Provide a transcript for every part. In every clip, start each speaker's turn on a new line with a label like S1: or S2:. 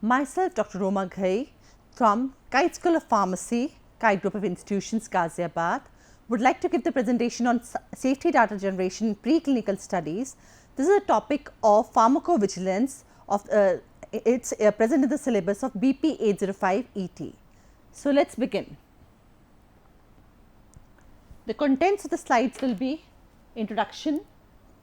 S1: Myself, Dr. Roma Ghai from Kite School of Pharmacy, Kite Group of Institutions, Ghaziabad, would like to give the presentation on safety data generation in preclinical studies. This is a topic of pharmacovigilance. It's present in the syllabus of BP 805 ET. So let's begin. The contents of the slides will be introduction,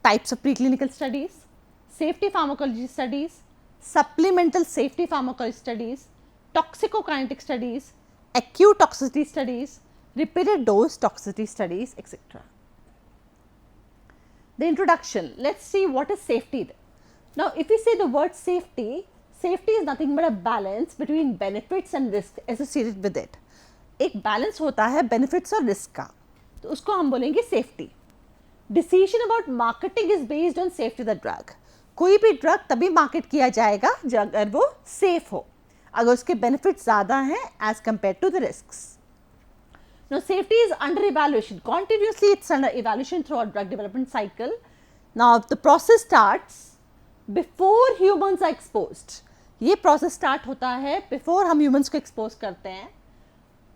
S1: types of preclinical studies, safety pharmacology studies, supplemental safety pharmacology studies, toxicokinetic studies, acute toxicity studies, repeated dose toxicity studies, etc. The introduction, let's see what is safety. Now, if we say the word safety, safety is nothing but a balance between benefits and risks associated with it. एक balance होता है benefits और risk का, तो उसको हम बोलेंगे safety. Decision about marketing is based on safety of the drug. कोई भी ड्रग तभी मार्केट किया जाएगा अगर वो सेफ हो, अगर उसके बेनिफिट्स ज़्यादा हैं as compare to the risks. Now safety is under evaluation continuously. It's under evaluation throughout drug development cycle. Now the process starts before humans are exposed. ये process start होता है before हम humans को expose करते हैं,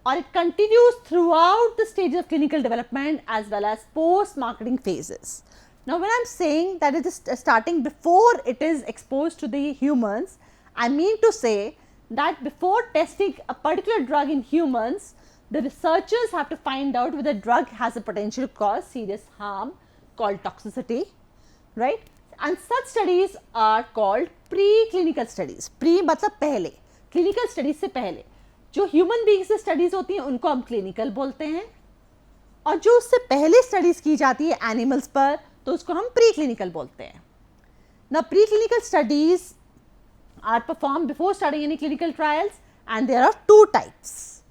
S1: और it continues throughout the stages of clinical development as well as post marketing phases. Now when I am saying that it is starting before it is exposed to the humans, I mean to say that before testing a particular drug in humans, the researchers have to find out whether the drug has a potential to cause serious harm called toxicity, right? And such studies are called preclinical studies. Pre मतलब पहले, clinical studies से पहले जो human beings से studies होती हैं उनको हम clinical बोलते हैं, और जो उससे पहले studies की जाती है animals पर तो उसको हम preclinical बोलते हैं. Now preclinical studies are performed before starting any clinical trials, and there are two types.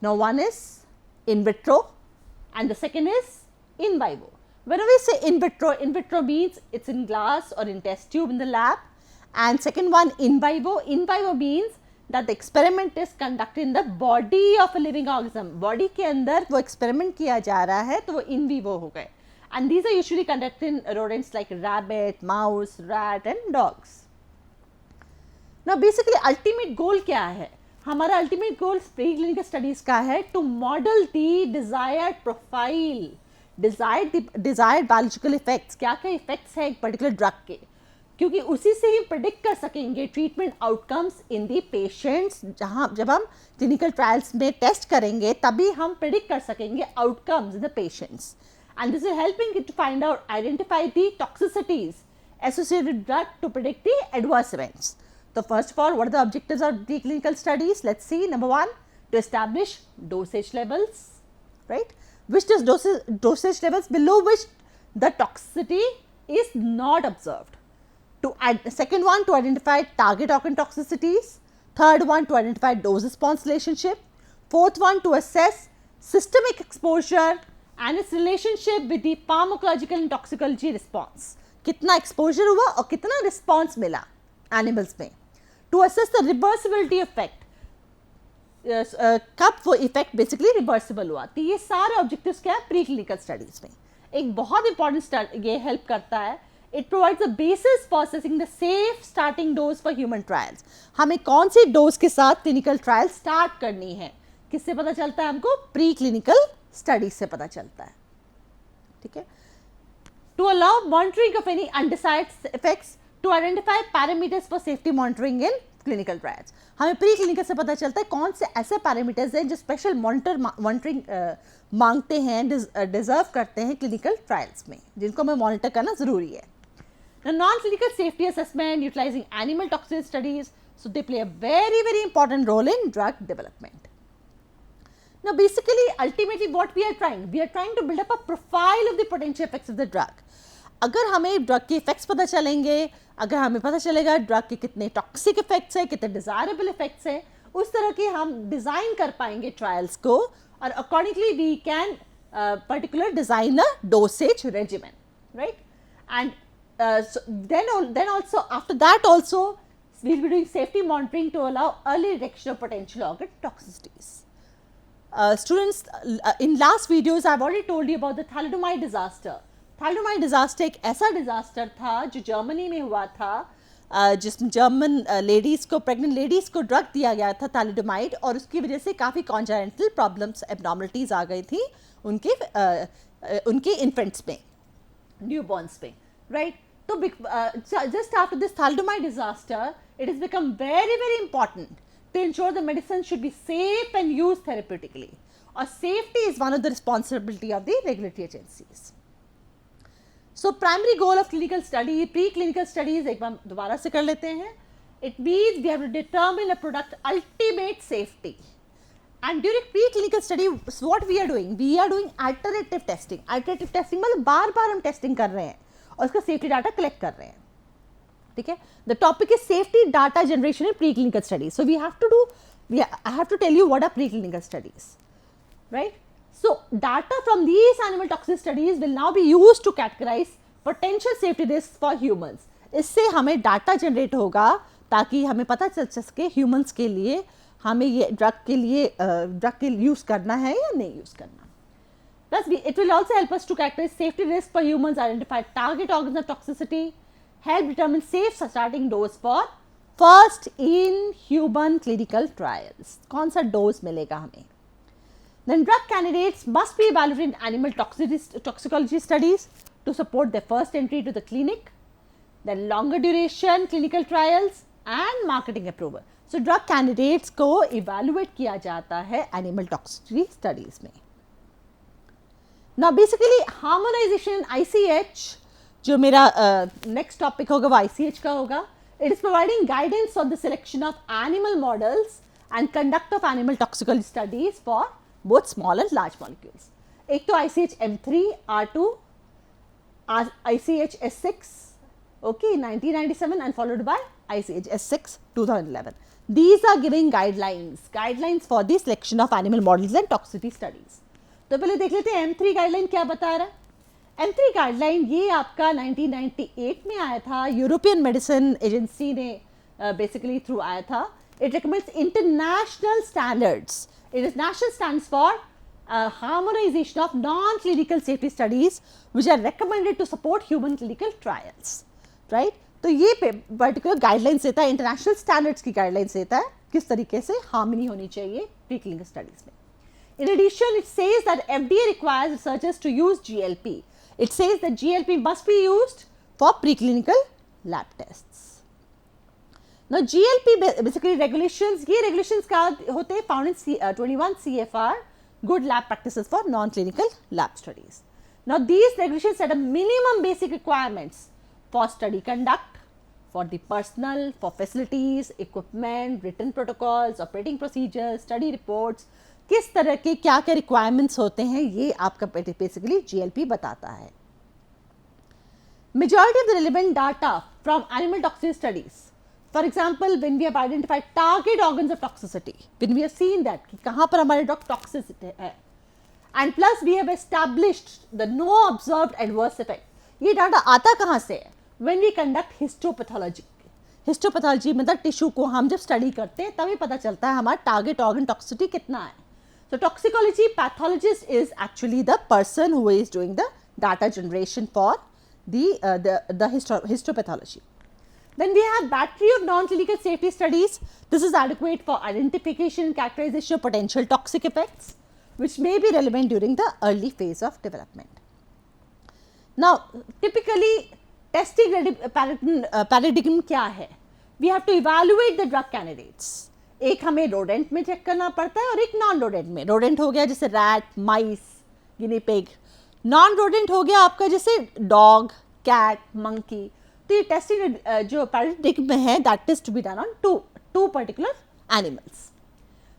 S1: Now one is in vitro and the second is in vivo. Whenever we say in vitro means it's in glass or in test tube in the lab, and second one in vivo means that the experiment is conducted in the body of a living organism. Body के अंदर वो experiment किया जा रहा है तो वो in vivo हो गए, and these are usually conducted in rodents like rabbit, mouse, rat and dogs. Now basically ultimate goal क्या है? हमारा ultimate goal preclinical studies का है to model the desired profile, desired biological effects. क्या क्या effects है एक particular drug के, क्योंकि उसी से ही predict कर सकेंगे treatment outcomes in the patients. जब हम clinical trials में test करेंगे तभी हम predict कर सकेंगे outcomes in the patients, and this is helping it to find out, identify the toxicities associated with drug to predict the adverse events. So first of all, what are the objectives of preclinical studies? Let's see. Number one, to establish dosage levels, right? Which is dosage levels below which the toxicity is not observed. Second one, to identify target organ toxicities. Third one, to identify dose response relationship. Fourth one, to assess systemic exposure and its relationship with the pharmacological and toxicology response. कितना exposure हुआ और कितना response मिला animals में. To assess the reversibility effect, कब वो effect basically reversible हुआ. तो ये सारे objectives क्या है preclinical studies में. एक बहुत important ये help करता है. It provides the basis for assessing the safe starting dose for human trials. हमें कौन सी dose के साथ clinical trial start करनी है, किससे पता चलता है हमको? preclinical studies से पता चलता है. ठीक है. To allow monitoring of any undesired effects, to identify parameters for safety monitoring in clinical trials. हमें preclinical से पता चलता है कौन से ऐसे parameters हैं जो special monitoring मांगते हैं, deserve करते हैं clinical trials में, जिनको हमें monitor करना ज़रूरी है. Now non-clinical safety assessment utilizing animal toxicity studies, so they play a very important role in drug development. Now basically ultimately what we are trying to build up a profile of the potential effects of the drug. अगर हमें drug के effects पता चलेंगे, अगर हमें पता चलेगा drug के कितने टॉक्सिक इफेक्ट्स हैं, कितने डिजायरेबल इफेक्ट्स हैं, उस तरह के हम डिज़ाइन कर पाएंगे ट्रायल्स को, और accordingly we can particular design a dosage regimen, right? And then also after that also we will be doing safety monitoring to allow early detection of potential organ toxicities. Students, in last videos I have already told you about the thalidomide disaster. Thalidomide disaster एक ऐसा disaster था जो Germany में हुआ था जिसमें German ladies को, pregnant ladies को ड्रग दिया गया था थैलिडोमाइड, और उसकी वजह से काफ़ी कॉन्जेनिटल प्रॉब्लम्स, एबनॉर्मलिटीज़ आ गई थी उनके इन्फेंट्स में, न्यूबॉर्न्स में, राइट. तो just after this thalidomide disaster, it has become very, very important to ensure the medicine should be safe and used therapeutically. Or safety is one of the responsibility of the regulatory agencies. So primary goal of clinical study, preclinical studies, एक बार दोबारा से कर लेते हैं. It means we have to determine a product ultimate safety. And during preclinical study, what we are doing? We are doing iterative testing. Iterative testing मतलब बार-बार हम testing कर रहे हैं और उसका सेफ्टी डाटा कलेक्ट कर रहे हैं. ठीक है. The topic is safety data generation in pre clinical studies. So I have to tell you what are preclinical studies, right? So data from these animal toxicity studies will now be used to categorize potential safety risks for humans. इससे हमें data generate होगा ताकि हमें पता चल सके humans के लिए हमें ये ड्रग के यूज़ करना है या नहीं यूज़ करना. Plus, it will also help us to characterize safety risk for humans, identify target organs of toxicity, help determine safe starting dose for first in human clinical trials. कौन सा dose मिलेगा हमें? Then drug candidates must be evaluated in animal toxicology studies to support their first entry to the clinic. Then longer duration clinical trials and marketing approval. So drug candidates को evaluate किया जाता है animal toxicology studies में. Now basically harmonization in ICH, जो मेरा next topic होगा वो ICH का होगा. It is providing guidance on the selection of animal models and conduct of animal toxicology studies for both small and large molecules. एक तो ICH M3, R2, ICH S6, okay, 1997, and followed by ICH S6, 2011. These are giving guidelines for the selection of animal models and toxicity studies. तो पहले देख लेते हैं M3 guideline क्या बता रहा है. M3 गाइडलाइन ये आपका 1998 में आया था, यूरोपियन मेडिसिन एजेंसी ने बेसिकली थ्रू आया था. It recommends international standards. It is national standards for harmonization of non clinical safety studies which are recommended to support human clinical trials, right. तो ये पर्टिकुलर गाइडलाइंस देता है, international standards की guidelines देता है किस तरीके से हार्मनी होनी चाहिए प्री क्लिनिकल स्टडीज में. In addition, it says that FDA requires researchers to use GLP. It says that GLP must be used for preclinical lab tests. Now, GLP basically regulations, ये regulations क्या होते हैं? Found in 21 CFR, Good Lab Practices for Non-Clinical Lab Studies. Now, these regulations set a minimum basic requirements for study conduct, for the personnel, for facilities, equipment, written protocols, operating procedures, study reports. किस तरह के क्या क्या requirements होते हैं ये आपका basically GLP बताता है. Majority of the relevant data from animal toxicity studies, for example, when we have identified target organs of toxicity, when we have seen that कि कहाँ पर हमारे ड्रग टॉक्सिसिटी है, and plus we have established the no observed adverse effect. ये data आता कहाँ से है? When we conduct histopathology. Histopathology मतलब टिश्यू को हम जब स्टडी करते हैं तभी पता चलता है हमारा टारगेट ऑर्गन टॉक्सिसिटी कितना है. So toxicology pathologist is actually the person who is doing the data generation for the histopathology. Then we have battery of non-clinical safety studies. This is adequate for identification and characterization of potential toxic effects, which may be relevant during the early phase of development. Now, typically testing paradigm क्या है? We have to evaluate the drug candidates. एक हमें rodent में check करना पड़ता है और एक नॉन रोडेंट में. रोडेंट हो गया जैसे रैट, माइस, गिनी पिग. नॉन रोडेंट हो गया आपका जैसे डॉग, कैट, मंकी. तो ये टेस्टिंग जो पैराडिग्म में है that is to be done on to particular animals.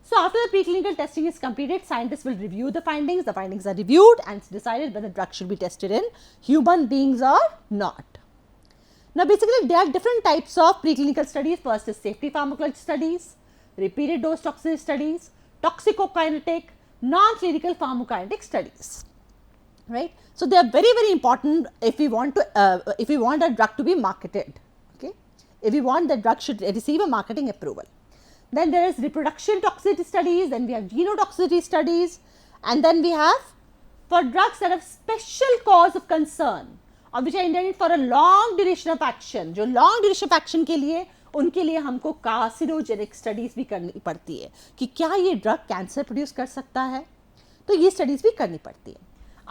S1: So after the preclinical testing is completed, scientists will review the findings. The findings are reviewed and it's decided whether drug should be tested in human beings or not. Now basically there are different types of preclinical studies. First is safety pharmacology studies, repeated dose toxicity studies, toxicokinetic, non-clinical pharmacokinetic studies, right? So they are very, very important if we want a drug to be marketed. Okay, if we want the drug should receive a marketing approval. Then there is reproduction toxicity studies. Then we have genotoxicity studies, and then we have for drugs that have special cause of concern और which are intended for a long duration of action. जो long duration of action के लिए, उनके लिए हमको carcinogenic studies भी करनी पड़ती है कि क्या ये ड्रग कैंसर प्रोड्यूस कर सकता है, तो ये स्टडीज भी करनी पड़ती है.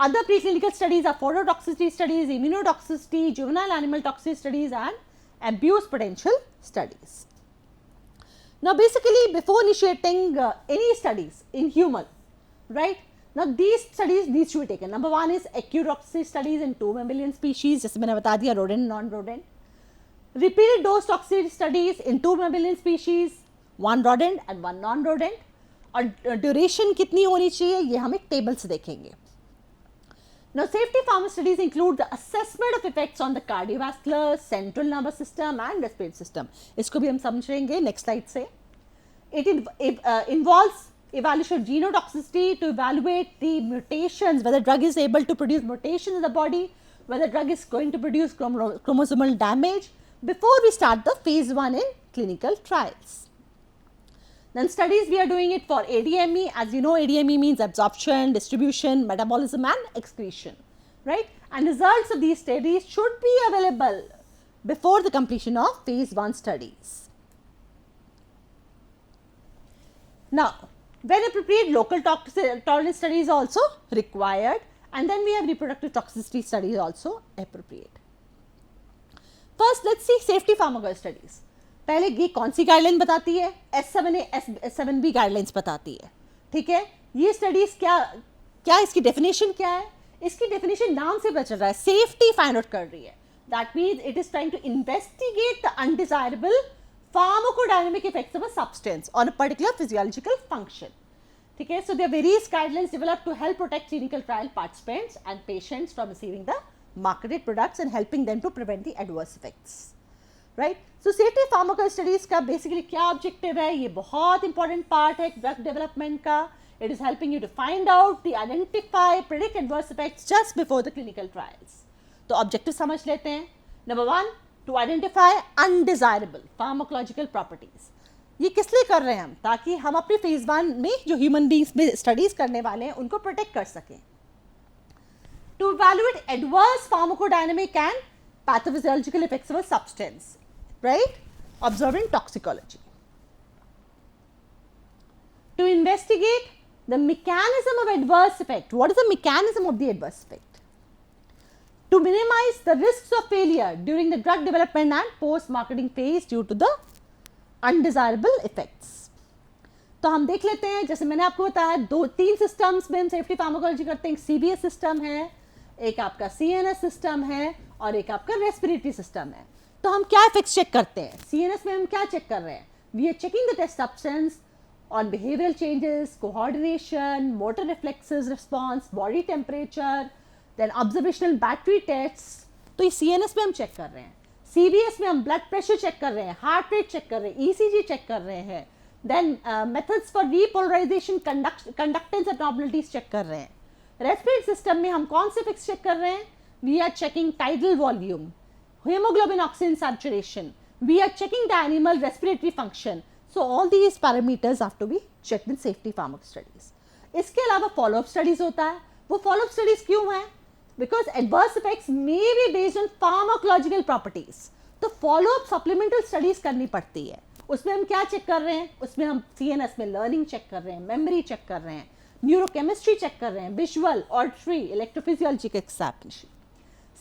S1: Other preclinical studies are phototoxicity studies, immunotoxicity, juvenile animal toxicity studies and abuse potential studies. Now basically before initiating any studies in human, right, now these studies needs to be taken. Number one is acute toxicity studies in 2 mammalian species, जैसे मैंने बता दिया, rodent, non-rodent. Repeated dose toxicity studies in 2 mammalian species, 1 rodent and 1 non-rodent. और duration कितनी होनी चाहिए, ये हम एक टेबल से देखेंगे. Now, safety pharma studies include the assessment of effects on the cardiovascular, central nervous system and respiratory system. इसको भी हम समझेंगे next slide से. It involves evaluation of genotoxicity to evaluate the mutations, whether drug is able to produce mutations in the body, whether drug is going to produce chromosomal damage before we start the phase 1 in clinical trials. Then studies we are doing it for ADME. As you know, ADME means absorption, distribution, metabolism and excretion, right? And results of these studies should be available before the completion of phase 1 studies. Now, when appropriate, local tolerance studies also required, and then we have reproductive toxicity studies also appropriate. First, let's see safety pharmacology studies. पहले ये कौन सी guideline बताती है, S7A, S7B guidelines बताती है, ठीक है. ये स्टडीज क्या इसकी डेफिनेशन क्या है, इसकी डेफिनेशन नाम से पता चल रहा है, सेफ्टी फाइंड आउट कर रही है. That means it is trying to investigate the undesirable pharmacodynamic effects of a substance on a particular physiological function, ठीक है. So there are various guidelines developed to help protect clinical trial participants and patients from receiving the marketed products and helping them to prevent the adverse effects, right? So safety pharmacology studies का basically क्या objective है, ये बहुत important part है drug development का. It is helping you to find out, the identify, predict adverse effects just before the clinical trials. तो objective समझ लेते हैं. Number 1, to identify undesirable pharmacological properties. ये किस लिए कर रहे हैं हम, ताकि हम अपने phase 1 में जो human beings में studies करने वाले हैं उनको protect कर सकें. To evaluate adverse pharmacodynamic and pathophysiological effects of a substance, right? Observing toxicology. To investigate the mechanism of adverse effect. What is the mechanism of the adverse effect? To minimize the risks of failure during the drug development and post-marketing phase due to the undesirable effects. तो हम देख लेते हैं, जैसे मैंने आपको बताया 2-3 systems में हम सेफ्टी फार्माकोलॉजी करते हैं. CVS सिस्टम है, एक आपका CNS सिस्टम है और एक आपका रेस्पिरेटरी सिस्टम है. तो हम क्या इफेक्ट्स चेक करते हैं, CNS में हम क्या चेक कर रहे हैं, we are checking the test substance on behavioural changes, coordination, motor reflexes response, body temperature, then observational battery test. तो ये CNS में हम चेक कर रहे हैं. CVS में हम ब्लड प्रेशर चेक कर रहे हैं, हार्ट रेट चेक कर रहे हैं, ECG चेक कर रहे हैं, then methods for repolarization, conductance abnormalities check कर रहे हैं. रेस्पिरेटरी सिस्टम में हम कौन से फिक्स चेक कर रहे हैं, we are checking tidal volume, hemoglobin oxygen saturation, we are checking the animal respiratory function. So all these parameters have to be checked in safety pharmac studies. इसके अलावा follow up studies होता है. वो follow up studies क्यों है, because adverse effects may be based on pharmacological properties. तो follow up supplemental studies करनी पड़ती है. उसमें हम क्या चेक कर रहे हैं, उसमें हम CNS में learning चेक कर रहे हैं, memory चेक कर रहे हैं, न्यूरोकेमिस्ट्री चेक कर रहे हैं, विजुअल, ऑडिटरी, इलेक्ट्रोफिजियोलॉजिक एग्जामिनेशन.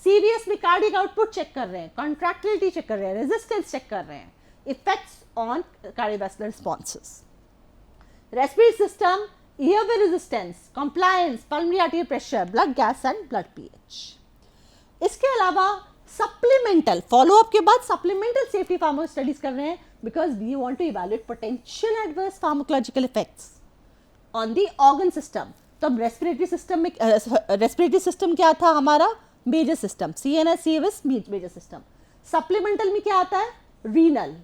S1: CVS में कार्डियक आउटपुट चेक कर रहे हैं, कॉन्ट्रैक्टिलिटी चेक कर रहे हैं, रेजिस्टेंस चेक कर रहे हैं, effects on cardiovascular responses. Respiratory system, airway resistance, compliance, pulmonary arterial pressure, blood gas and blood pH. इसके अलावा सप्लीमेंटल फॉलोअप के बाद सप्लीमेंटल सेफ्टी फार्मा स्टडीज कर रहे हैं, because we want to evaluate potential adverse pharmacological effects on the organ system. तो अब respiratory system में रेस्पिरेटरी सिस्टम क्या था हमारा, major system, CNS, CVS major system. Supplemental में क्या आता है, renal,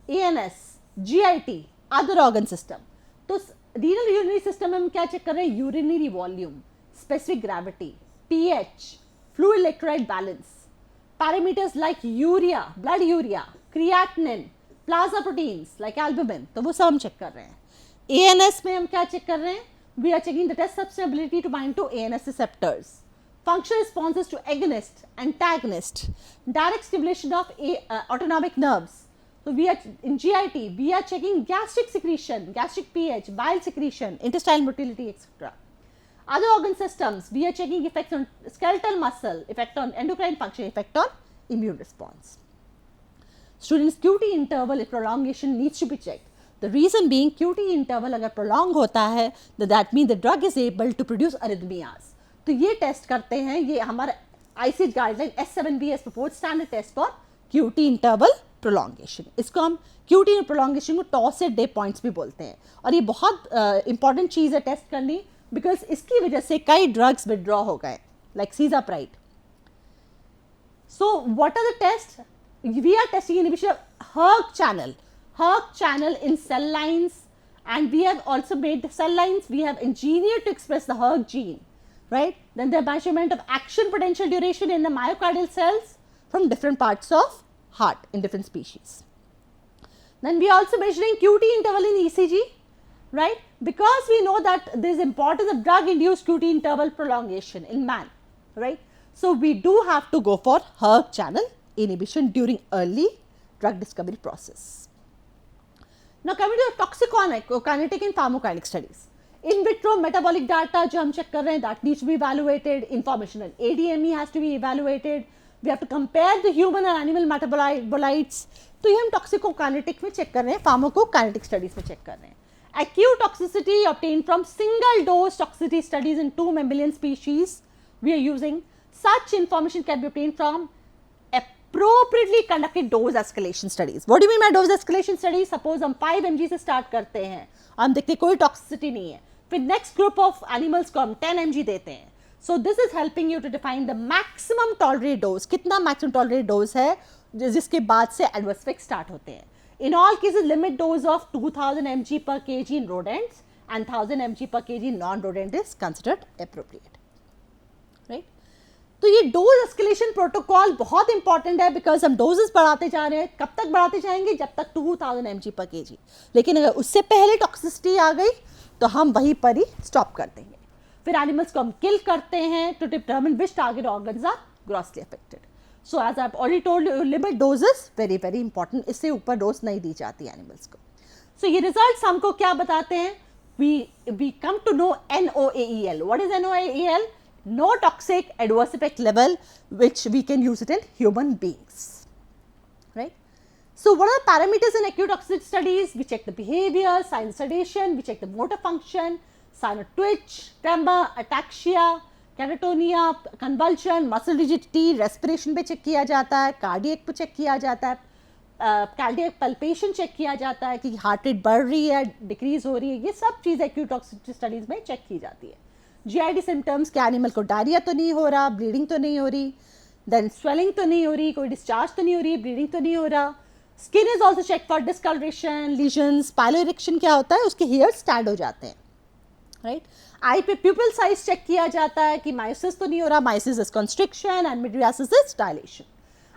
S1: ANS, GIT, other organ system. तो रीनल यूरिनरी सिस्टम में हम क्या चेक कर रहे हैं, urinary volume, specific gravity, pH, fluid electrolyte balance, parameters like urea, blood urea, creatinine, plasma proteins like albumin, तो वो सब हम चेक कर रहे हैं. ANS में हम क्या चेक कर रहे हैं, we are checking the test substance ability to bind to ANS receptors. functional responses to agonist, antagonist, direct stimulation of autonomic nerves. So we are in GIT, we are checking gastric secretion, gastric pH, bile secretion, intestinal motility, etc. Other organ systems, we are checking effects on skeletal muscle, effect on endocrine function, effect on immune response. Students, QT interval prolongation needs to be checked. The reason being QT interval अगर prolong होता है, that means the drug is able to produce arrhythmias. तो ये test करते हैं, ये हमारा ICH guideline S7B as proposed standard test for QT interval prolongation. इसको हम QT prolongation को टॉसेड डे पॉइंट्स भी बोलते हैं, और ये बहुत इंपॉर्टेंट चीज़ है टेस्ट करनी, बिकॉज इसकी वजह से कई ड्रग्स विड्रॉ हो गए, like सीजाप्राइड. So what are the tests? We are testing inhibition of hERG channel in cell lines, and we have also made the cell lines, we have engineered to express the hERG gene, right? Then the measurement of action potential duration in the myocardial cells from different parts of heart in different species. Then we are also measuring QT interval in ECG, right? Because we know that there is importance of drug induced QT interval prolongation in man, right? So we do have to go for hERG channel inhibition during early drug discovery process. Now coming to the toxicokinetic and pharmacokinetic studies. In vitro metabolic data जो हम check कर रहे हैं, that needs to be evaluated. Information on ADME has to be evaluated. We have to compare the human and animal metabolites. तो ये हम toxicokinetic में check कर रहे हैं, pharmacokinetic studies में check कर रहे हैं. Acute toxicity obtained from single dose toxicity studies in 2 mammalian species we are using. Such information can be obtained from appropriately conducted dose escalation studies. What do you mean by dose escalation studies? Suppose हम 5 mg से start करते हैं, हम देखते हैं कोई toxicity नहीं है, फिर next group of animals को हम 10 mg देते हैं. So this is helping you to define the maximum tolerated dose. कितना maximum tolerated dose है जिसके बाद से adverse effects start होते हैं. In all cases, limit dose of 2000 mg per kg in rodents and 1000 mg per kg in non-rodent is considered appropriate, right? तो ये dose escalation protocol बहुत इंपॉर्टेंट है, बिकॉज हम डोजेस बढ़ाते जा रहे हैं. कब तक बढ़ाते जाएंगे? जब तक 2000 mg per kg. लेकिन अगर उससे पहले टॉक्सिसिटी आ गई तो हम वहीं पर ही स्टॉप कर देंगे. फिर एनिमल्स को हम किल करते हैं to determine which target organs are grossly affected. So as I have already told you, limit doses very very important. इससे ऊपर डोज नहीं दी जाती एनिमल्स को. सो ये रिजल्ट्स हमको क्या बताते हैं? We come to know NOAEL. What is NOAEL? No toxic adverse effect level, which we can use it in human beings, right? So what are the parameters in acute toxicity studies? We check the behavior, sign sedation, we check the motor function, sign of twitch, tremor, ataxia, catatonia, convulsion, muscle rigidity, respiration पे check किया जाता है, cardiac पे check किया जाता है, cardiac palpation check किया जाता है कि heart rate बढ़ रही है, decrease हो रही है. ये सब चीज़ acute toxicity studies में check की जाती है. GID सिम्टम्स के एनिमल को डायरिया तो नहीं हो रहा, ब्लीडिंग तो नहीं हो रही, देन स्वेलिंग तो नहीं हो रही, कोई डिस्चार्ज तो नहीं हो रही, ब्लीडिंग तो नहीं हो रहा. Skin is also check for discoloration, lesions. Piloerection क्या होता है? उसके हेयर स्टैंड हो जाते हैं, राइट? आई पे प्यूपिल साइज चेक किया जाता है कि मायोसिस तो नहीं हो रहा, miosis is constriction and mydriasis is dilation.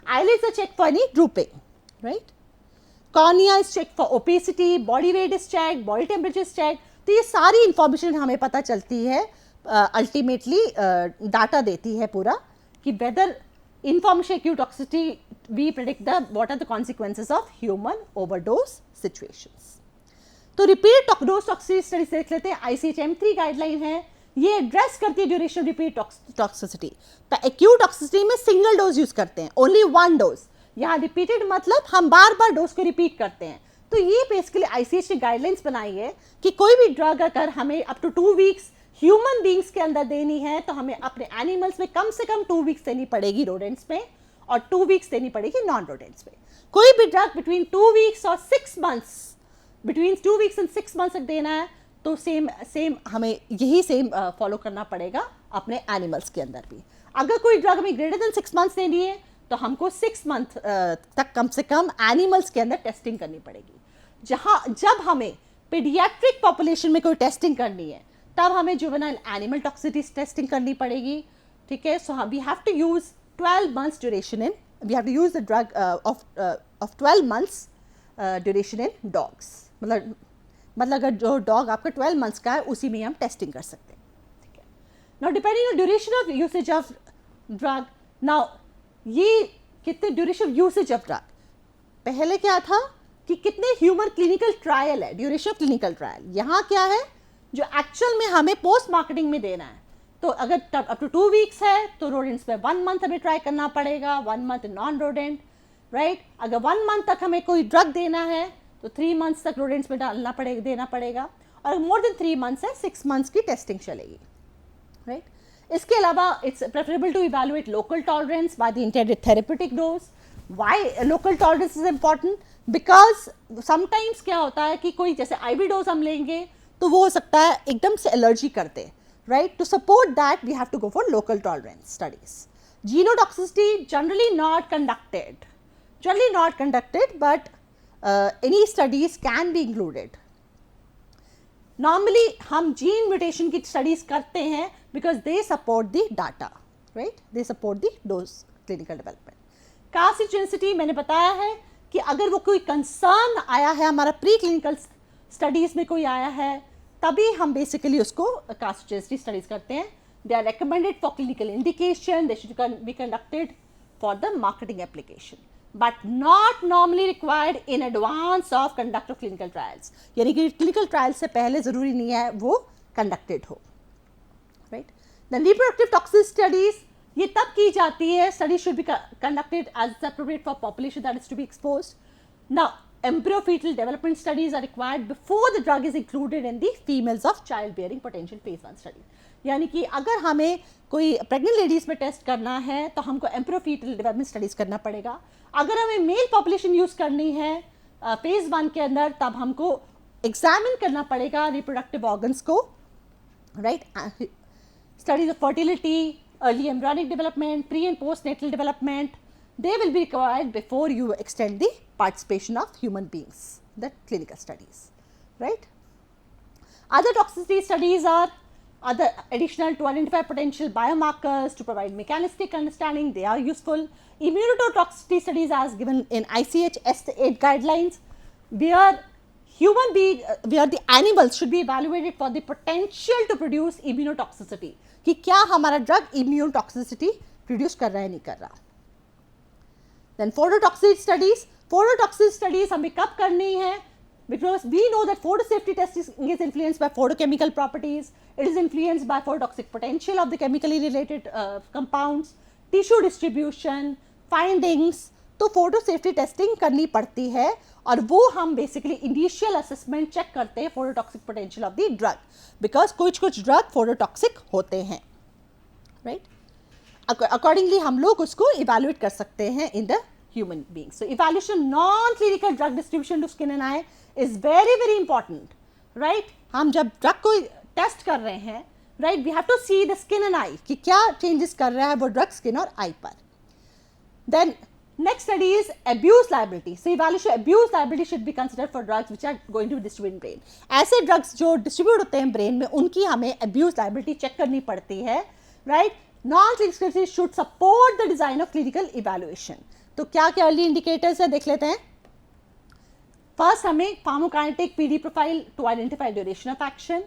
S1: Eyelids are check for any drooping, right? Cornea is check for opacity, body weight is check, body temperature is check. तो ये सारी इंफॉर्मेशन हमें पता चलती है, अल्टीमेटली डाटा देती है पूरा कि whether information acute toxicity we predict the what are the consequences of human overdose situations. तो रिपीट डोज टॉक्सिसिटी स्टडी देख लेते हैं. ICH M3 गाइडलाइन है, ये एड्रेस करती है duration of repeat toxicity. Acute toxicity में सिंगल डोज यूज करते हैं, ओनली 1 डोज. यहाँ रिपीटेड मतलब हम बार बार डोज को रिपीट करते हैं. तो ये बेसिकली ICH ने गाइडलाइंस बनाई है कि कोई भी ड्रग अगर हमें up to 2 weeks human beings के अंदर देनी है तो हमें अपने एनिमल्स में कम से कम 2 वीक्स देनी पड़ेगी रोडेंट्स में, और 2 वीक्स देनी पड़ेगी नॉन रोडेंट्स में. कोई भी ड्रग बिटवीन 2 वीक्स और 6 months, between 2 weeks and 6 months तक देना है तो सेम हमें यही सेम फॉलो करना पड़ेगा अपने एनिमल्स के अंदर भी. अगर कोई ड्रग हमें ग्रेटर देन 6 मंथ्स देनी है तो हमको 6 मंथ तक कम से कम एनिमल्स के अंदर टेस्टिंग करनी पड़ेगी. जब हमें पीडियाट्रिक पॉपुलेशन में कोई टेस्टिंग करनी है तब हमें जुवेनाइल एनिमल टॉक्सिसिटी टेस्टिंग करनी पड़ेगी, ठीक है. So we have to use 12 months duration in, we have to use the drug of 12 months duration in dogs. मतलब अगर जो डॉग आपका 12 months का है उसी में हम टेस्टिंग कर सकते हैं, ठीक है. Now depending on duration of usage of drug. Now ये कितने duration of usage of drug, पहले क्या था कि कितने ह्यूमन क्लिनिकल ट्रायल है, ड्यूरेशन ऑफ क्लिनिकल ट्रायल. यहाँ क्या है जो एक्चुअल में हमें पोस्ट मार्केटिंग में देना है. तो अगर अप टू 2 वीक्स है तो रोडेंट्स में 1 मंथ हमें ट्राई करना पड़ेगा, 1 मंथ नॉन रोडेंट, राइट. अगर 1 मंथ तक हमें कोई ड्रग देना है तो 3 मंथ्स तक रोडेंट्स में देना पड़ेगा. और मोर देन 3 मंथ्स है 6 मंथ्स की टेस्टिंग चलेगी, राइट. इसके अलावा it's preferable to evaluate local tolerance by the intended therapeutic dose. Why local tolerance is important? Because sometimes क्या होता है कि कोई जैसे आईवी डोज हम लेंगे तो वो हो सकता है एकदम से एलर्जी करते, right? To support that, we have to go for local tolerance studies. Genotoxicity generally not conducted, but any studies can be included. Normally, हम gene mutation की studies करते हैं because they support the data, right? They support the dose clinical development. Carcinogenicity मैंने बताया है कि अगर वो कोई concern आया है, हमारा प्री क्लिनिकल स्टडीज़ में कोई आया है, तभी हम बेसिकली उसको कार्सिनोजेनिसिटी स्टडीज करते हैं. They are recommended for clinical indication, they should be conducted for the marketing application, but not normally required in advance of conduct of clinical trials. यानी कि क्लिनिकल ट्रायल से पहले ज़रूरी नहीं है वो कंडक्टेड हो, right. The reproductive toxic studies ये तब की जाती है, study should be conducted as appropriate for population that is to be exposed. Now embryo-fetal development studies are required before the drug is included in the females of childbearing potential phase 1 study. यानी कि अगर हमें कोई pregnant ladies में test करना है तो हमको embryo-fetal development studies करना पड़ेगा. अगर हमें मेल पॉपुलेशन यूज़ करनी है फेज 1 के अंदर, तब हमको एग्जामिन करना पड़ेगा रिप्रोडक्टिव ऑर्गन्स को, right. Studies of fertility, early embryonic development, pre and post natal development, they will be required before you extend the participation of human beings, the clinical studies, right. Other toxicity studies are other additional to identify potential biomarkers, to provide mechanistic understanding, they are useful. Immunotoxicity studies as given in ICH S8 guidelines, where the animals should be evaluated for the potential to produce immunotoxicity, कि क्या हमारा drug immunotoxicity produce कर रहा है, नहीं कर रहा. Then phototoxicity studies हमें कब करनी है? Because we know that photosafety testing is influenced by photochemical properties. It is influenced by phototoxic potential of the chemically related compounds, tissue distribution, findings. तो photosafety testing करनी पड़ती है और वो हम basically initial assessment check करते हैं phototoxic potential of the drug, because कुछ drug phototoxic होते हैं, right? Accordingly हम लोग उसको evaluate कर सकते हैं in the human beings. So evaluation non-clinical drug distribution to skin and eye is very very important, right? हम जब drug को test कर रहे हैं, right, we have to see the skin and eye कि क्या changes कर रहा है वो drug skin और eye पर. Then next study is abuse liability. So evaluation abuse liability should be considered for drugs which are going to be distributed in brain. ऐसे drugs जो distribute होते हैं brain में, उनकी हमें abuse liability check करनी पड़ती है, right? Non-clinical studies should support the design of clinical evaluation. तो क्या क्या अर्ली इंडिकेटर्स है देख लेते हैं. फर्स्ट हमें pharmacokinetic PD profile to identify duration of action,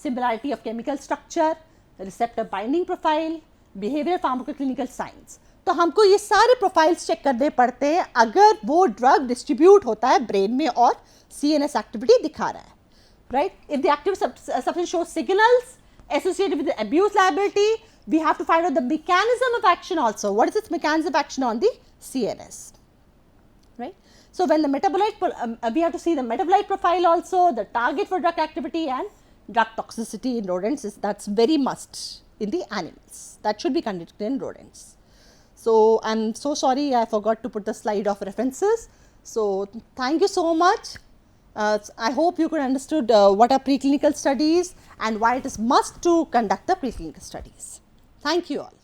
S1: similarity of chemical structure, receptor binding profile, behaviour pharmacoclinical science. तो हमको ये सारे प्रोफाइल्स चेक करने पड़ते हैं अगर वो ड्रग डिस्ट्रीब्यूट होता है ब्रेन में और CNS एक्टिविटी दिखा रहा है, right. If the active substance shows signals associated with the abuse liability, we have to find out the mechanism of action also. What is its mechanism of action on the CNS, right? So when the metabolite, we have to see the metabolite profile also, the target for drug activity and drug toxicity in rodents. That's very must in the animals. That should be conducted in rodents. So I'm so sorry I forgot to put the slide of references. So thank you so much. I hope you could understood what are preclinical studies and why it is must to conduct the preclinical studies. Thank you all.